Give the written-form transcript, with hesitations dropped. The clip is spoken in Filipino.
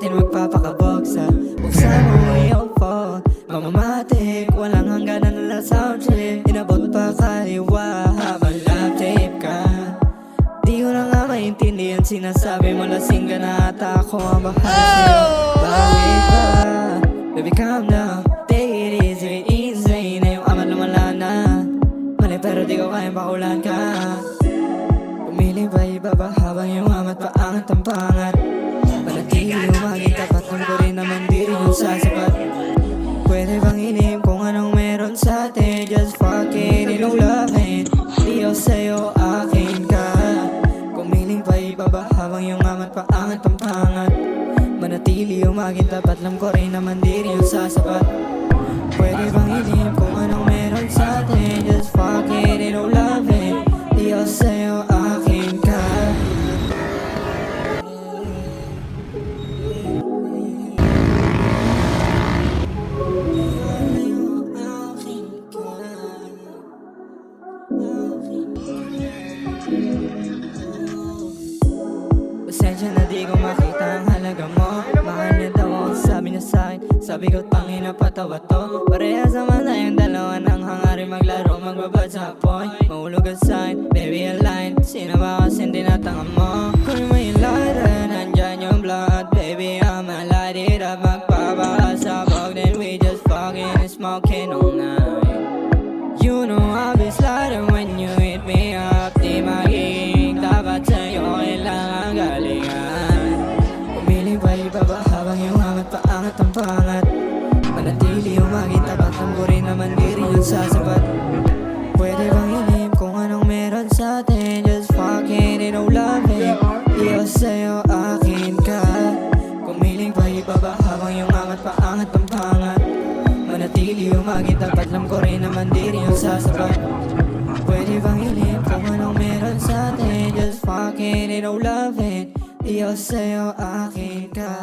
akin magpapakabog sa buksan mo iyong phone. Mamamatik, walang hangganan na sound trip. Inabot pa kaliwa habang love tape ka. Di ko na nga maintindihan, sinasabi mo lasing ka na ata ako ang bahal sa'yo. Bawi pa, baby calm down, take it easy, insane na yung amat lumala na. Mali pero di ko kayang pakulan ka. Pumili ba iba ba habang yung amat paangat ang pangat. Panatili umaging tapat ng ko rin naman di rin yung sasapat. Pwede bang inim kung anong meron sa atin? Just fucking ilong lovin', di ako sa'yo akin ka. Kumiling pa iba ba habang yung amat paangat ang pangat. Manatili umaging tapat, alam ko rin naman di rin yung sasapat. Pwede bang inim kung anong meron sa atin? Just fucking ilong lovin', di ako sa'yo akin ka. Pasensya na di ko makita ang halaga mo. Mahal niya daw ako, sabi niya sa'kin. Sabi ko tangina patawa to. Parehas naman tayong dalawa ng hangarin maglaro, magbabad sa point. Mahulog ang sign, baby align. Sino ba kasing tinatanga mo? Kung may lighter, nandyan yung blood. Baby I'ma light it up, magpapakasabog. Then we just fucking smoking all night. You know I'll be sliding when you hit me up. Di magiging tapat sa'yo, kailangan galingan. Pumili ba iba ba habang yung amat paangat ang pangat. Manatili umaging tapat, ang ko rin naman di rin yung sasapat. Pwede bang ilim kung anong meron sa atin? Just fucking it, no loving, di ako sa'yo akin ka. Kumiling pa iba ba habang yung amat paangat ang pangat. Manatili umaging tapat, alam ko rin naman di rin yung sasapat. Pwede bang ilim kung anong meron sa atin? Just fucking it, no loving, di ako sa'yo akin ka.